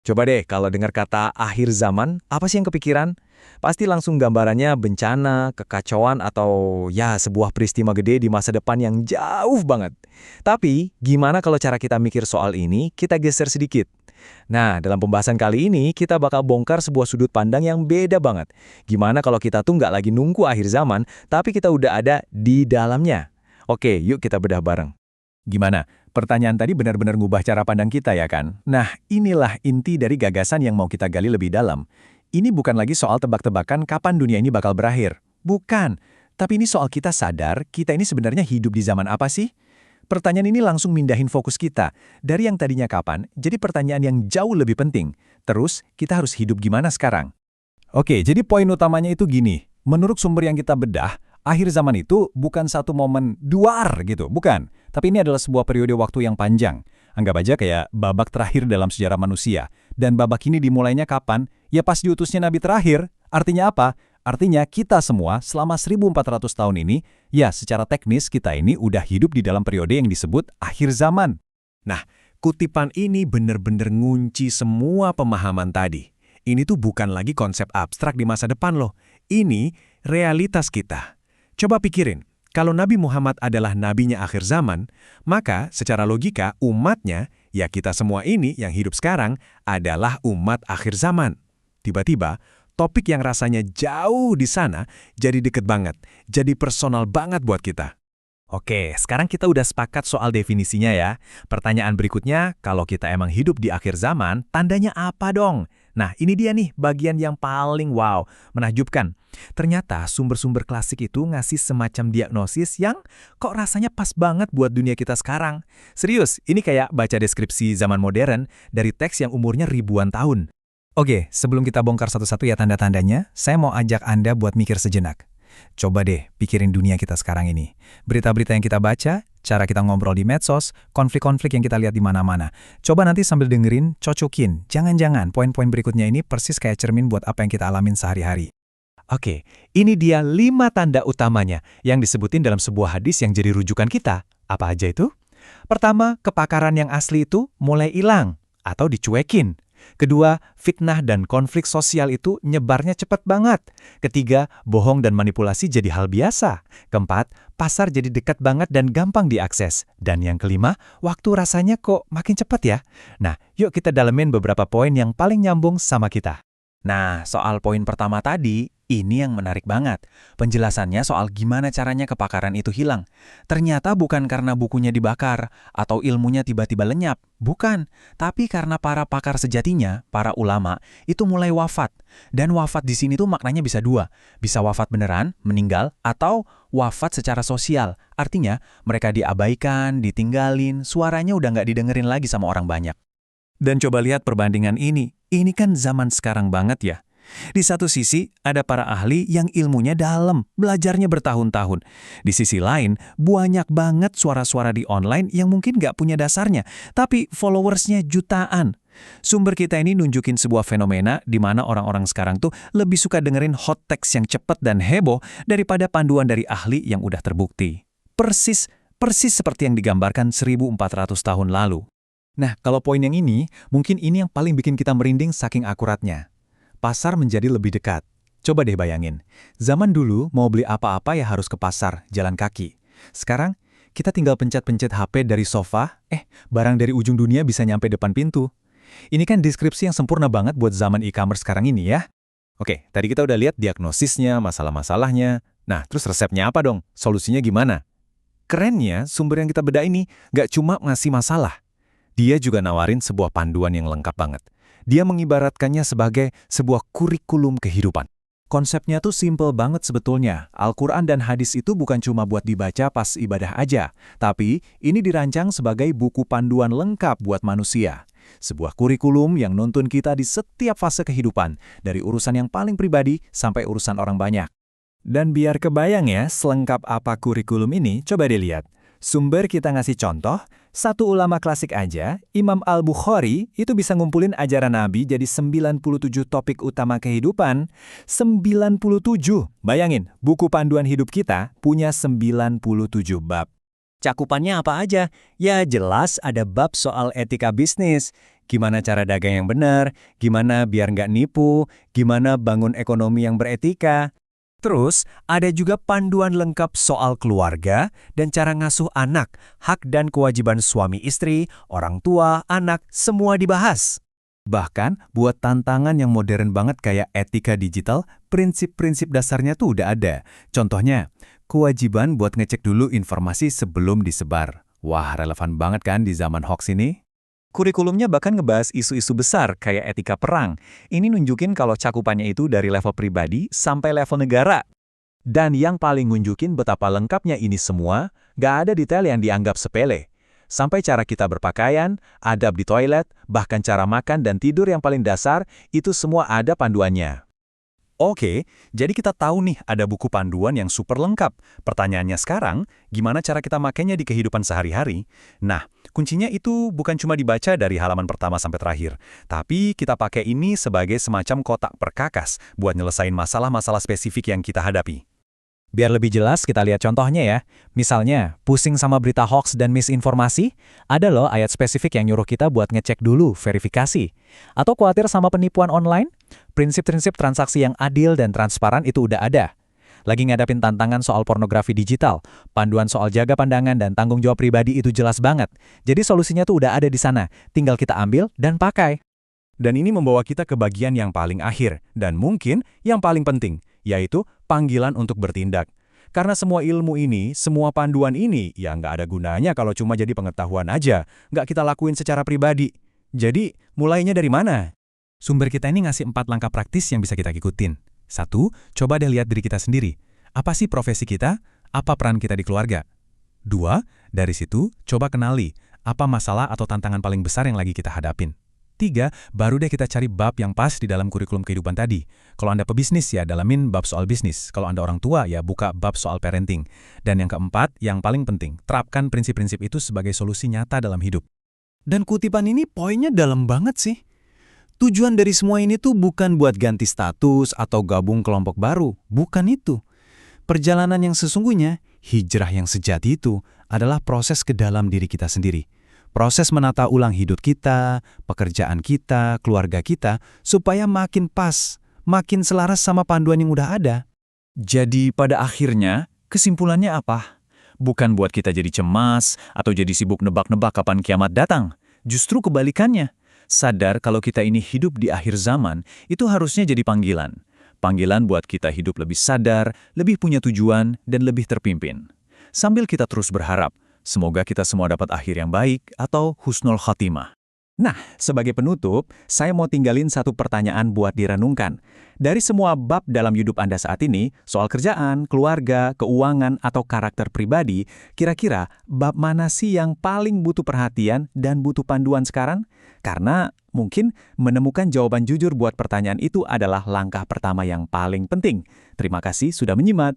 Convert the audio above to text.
Coba deh kalau dengar kata akhir zaman, apa sih yang kepikiran? Pasti langsung gambarannya bencana, kekacauan, atau ya sebuah peristiwa gede di masa depan yang jauh banget. Tapi, gimana kalau cara kita mikir soal ini, kita geser sedikit? Nah, dalam pembahasan kali ini, kita bakal bongkar sebuah sudut pandang yang beda banget. Gimana kalau kita tuh nggak lagi nunggu akhir zaman, tapi kita udah ada di dalamnya? Oke, yuk kita bedah bareng. Gimana? Pertanyaan tadi benar-benar ngubah cara pandang kita ya kan? Nah, inilah inti dari gagasan yang mau kita gali lebih dalam. Ini bukan lagi soal tebak-tebakan kapan dunia ini bakal berakhir. Bukan. Tapi ini soal kita sadar, kita ini sebenarnya hidup di zaman apa sih? Pertanyaan ini langsung mindahin fokus kita. Dari yang tadinya kapan, jadi pertanyaan yang jauh lebih penting. Terus, kita harus hidup gimana sekarang? Oke, jadi poin utamanya itu gini. Menurut sumber yang kita bedah, akhir zaman itu bukan satu momen duar gitu, bukan. Tapi ini adalah sebuah periode waktu yang panjang. Anggap aja kayak babak terakhir dalam sejarah manusia. Dan babak ini dimulainya kapan? Ya pas diutusnya Nabi terakhir. Artinya apa? Artinya kita semua selama 1400 tahun ini, ya secara teknis kita ini udah hidup di dalam periode yang disebut akhir zaman. Nah, kutipan ini bener-bener ngunci semua pemahaman tadi. Ini tuh bukan lagi konsep abstrak di masa depan loh. Ini realitas kita. Coba pikirin, kalau Nabi Muhammad adalah nabinya akhir zaman, maka secara logika umatnya, ya kita semua ini yang hidup sekarang, adalah umat akhir zaman. Tiba-tiba, topik yang rasanya jauh di sana jadi deket banget, jadi personal banget buat kita. Oke, sekarang kita udah sepakat soal definisinya ya. Pertanyaan berikutnya, kalau kita emang hidup di akhir zaman, tandanya apa dong? Nah, ini dia nih bagian yang paling wow, menakjubkan. Ternyata sumber-sumber klasik itu ngasih semacam diagnosis yang kok rasanya pas banget buat dunia kita sekarang. Serius, ini kayak baca deskripsi zaman modern dari teks yang umurnya ribuan tahun. Oke, sebelum kita bongkar satu-satu ya tanda-tandanya, saya mau ajak Anda buat mikir sejenak. Coba deh pikirin dunia kita sekarang ini. Berita-berita yang kita baca, cara kita ngobrol di medsos, konflik-konflik yang kita lihat di mana-mana. Coba nanti sambil dengerin, cocokin. Jangan-jangan poin-poin berikutnya ini persis kayak cermin buat apa yang kita alamin sehari-hari. Oke, ini dia 5 tanda utamanya yang disebutin dalam sebuah hadis yang jadi rujukan kita. Apa aja itu? Pertama, kepakaran yang asli itu mulai hilang atau dicuekin. Kedua, fitnah dan konflik sosial itu nyebarnya cepat banget. Ketiga, bohong dan manipulasi jadi hal biasa. Keempat, pasar jadi dekat banget dan gampang diakses. Dan yang kelima, waktu rasanya kok makin cepat ya. Nah, yuk kita dalemin beberapa poin yang paling nyambung sama kita. Nah, soal poin pertama tadi, ini yang menarik banget. Penjelasannya soal gimana caranya kepakaran itu hilang. Ternyata bukan karena bukunya dibakar atau ilmunya tiba-tiba lenyap. Bukan, tapi karena para pakar sejatinya, para ulama, itu mulai wafat. Dan wafat di sini tuh maknanya bisa dua. Bisa wafat beneran, meninggal, atau wafat secara sosial. Artinya, mereka diabaikan, ditinggalin, suaranya udah nggak didengerin lagi sama orang banyak. Dan coba lihat perbandingan ini. Ini kan zaman sekarang banget ya. Di satu sisi, ada para ahli yang ilmunya dalam, belajarnya bertahun-tahun. Di sisi lain, banyak banget suara-suara di online yang mungkin nggak punya dasarnya, tapi followersnya jutaan. Sumber kita ini nunjukin sebuah fenomena di mana orang-orang sekarang tuh lebih suka dengerin hot text yang cepat dan heboh daripada panduan dari ahli yang udah terbukti. Persis seperti yang digambarkan 1400 tahun lalu. Nah, kalau poin yang ini, mungkin ini yang paling bikin kita merinding saking akuratnya. Pasar menjadi lebih dekat. Coba deh bayangin, zaman dulu mau beli apa-apa ya harus ke pasar, jalan kaki. Sekarang, kita tinggal pencet-pencet HP dari sofa, barang dari ujung dunia bisa nyampe depan pintu. Ini kan deskripsi yang sempurna banget buat zaman e-commerce sekarang ini ya. Oke, tadi kita udah lihat diagnosisnya, masalah-masalahnya. Nah, terus resepnya apa dong? Solusinya gimana? Kerennya, sumber yang kita bedah ini nggak cuma ngasih masalah. Dia juga nawarin sebuah panduan yang lengkap banget. Dia mengibaratkannya sebagai sebuah kurikulum kehidupan. Konsepnya tuh simple banget sebetulnya. Al-Quran dan hadis itu bukan cuma buat dibaca pas ibadah aja, tapi ini dirancang sebagai buku panduan lengkap buat manusia. Sebuah kurikulum yang nuntun kita di setiap fase kehidupan, dari urusan yang paling pribadi sampai urusan orang banyak. Dan biar kebayang ya selengkap apa kurikulum ini, coba dilihat. Sumber kita ngasih contoh, satu ulama klasik aja, Imam Al-Bukhari, itu bisa ngumpulin ajaran Nabi jadi 97 topik utama kehidupan. 97! Bayangin, buku panduan hidup kita punya 97 bab. Cakupannya apa aja? Ya jelas ada bab soal etika bisnis. Gimana cara dagang yang benar, gimana biar nggak nipu, gimana bangun ekonomi yang beretika. Terus, ada juga panduan lengkap soal keluarga dan cara ngasuh anak, hak dan kewajiban suami istri, orang tua, anak, semua dibahas. Bahkan, buat tantangan yang modern banget kayak etika digital, prinsip-prinsip dasarnya tuh udah ada. Contohnya, kewajiban buat ngecek dulu informasi sebelum disebar. Wah, relevan banget kan di zaman hoax ini? Kurikulumnya bahkan ngebahas isu-isu besar kayak etika perang. Ini nunjukin kalau cakupannya itu dari level pribadi sampai level negara. Dan yang paling nunjukin betapa lengkapnya ini semua, nggak ada detail yang dianggap sepele. Sampai cara kita berpakaian, adab di toilet, bahkan cara makan dan tidur yang paling dasar, itu semua ada panduannya. Oke, jadi kita tahu nih ada buku panduan yang super lengkap. Pertanyaannya sekarang, gimana cara kita makainya di kehidupan sehari-hari? Nah, kuncinya itu bukan cuma dibaca dari halaman pertama sampai terakhir, tapi kita pakai ini sebagai semacam kotak perkakas buat nyelesain masalah-masalah spesifik yang kita hadapi. Biar lebih jelas, kita lihat contohnya ya. Misalnya, pusing sama berita hoax dan misinformasi, ada loh ayat spesifik yang nyuruh kita buat ngecek dulu, verifikasi. Atau khawatir sama penipuan online? Prinsip-prinsip transaksi yang adil dan transparan itu udah ada. Lagi ngadapin tantangan soal pornografi digital, panduan soal jaga pandangan dan tanggung jawab pribadi itu jelas banget. Jadi solusinya tuh udah ada di sana, tinggal kita ambil dan pakai. Dan ini membawa kita ke bagian yang paling akhir, dan mungkin yang paling penting, yaitu panggilan untuk bertindak. Karena semua ilmu ini, semua panduan ini, ya nggak ada gunanya kalau cuma jadi pengetahuan aja, nggak kita lakuin secara pribadi. Jadi, mulainya dari mana? Sumber kita ini ngasih 4 langkah praktis yang bisa kita ikutin. 1, coba deh lihat diri kita sendiri. Apa sih profesi kita? Apa peran kita di keluarga? 2, dari situ, coba kenali apa masalah atau tantangan paling besar yang lagi kita hadapin. 3, baru deh kita cari bab yang pas di dalam kurikulum kehidupan tadi. Kalau Anda pebisnis ya dalamin bab soal bisnis. Kalau Anda orang tua ya buka bab soal parenting. Dan yang keempat, yang paling penting, terapkan prinsip-prinsip itu sebagai solusi nyata dalam hidup. Dan kutipan ini poinnya dalam banget sih. Tujuan dari semua ini tuh bukan buat ganti status atau gabung kelompok baru. Bukan itu. Perjalanan yang sesungguhnya, hijrah yang sejati itu adalah proses ke dalam diri kita sendiri. Proses menata ulang hidup kita, pekerjaan kita, keluarga kita, supaya makin pas, makin selaras sama panduan yang udah ada. Jadi pada akhirnya, kesimpulannya apa? Bukan buat kita jadi cemas atau jadi sibuk nebak-nebak kapan kiamat datang. Justru kebalikannya. Sadar kalau kita ini hidup di akhir zaman, itu harusnya jadi panggilan. Panggilan buat kita hidup lebih sadar, lebih punya tujuan, dan lebih terpimpin. Sambil kita terus berharap, semoga kita semua dapat akhir yang baik atau husnul khatimah. Nah, sebagai penutup, saya mau tinggalin satu pertanyaan buat direnungkan. Dari semua bab dalam hidup Anda saat ini, soal kerjaan, keluarga, keuangan, atau karakter pribadi, kira-kira bab mana sih yang paling butuh perhatian dan butuh panduan sekarang? Karena mungkin menemukan jawaban jujur buat pertanyaan itu adalah langkah pertama yang paling penting. Terima kasih sudah menyimak.